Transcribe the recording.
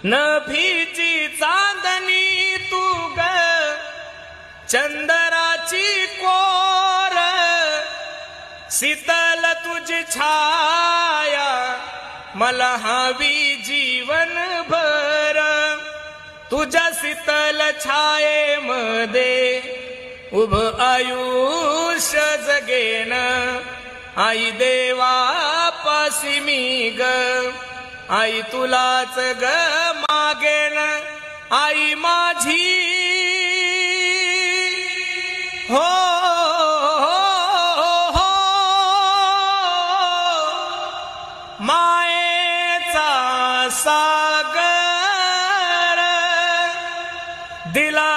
नभीची चांदणी तू ग चंदराची कोर, शीतल तुझी छाया मला हवी जीवन भर. तुझ्या शीतल छायेमध्ये उभ आयुष्य जगेन, आई देवापासी मी ग, आई तुलाच ग मागेन. आई माझी हो हो, मायेचा सागर दिला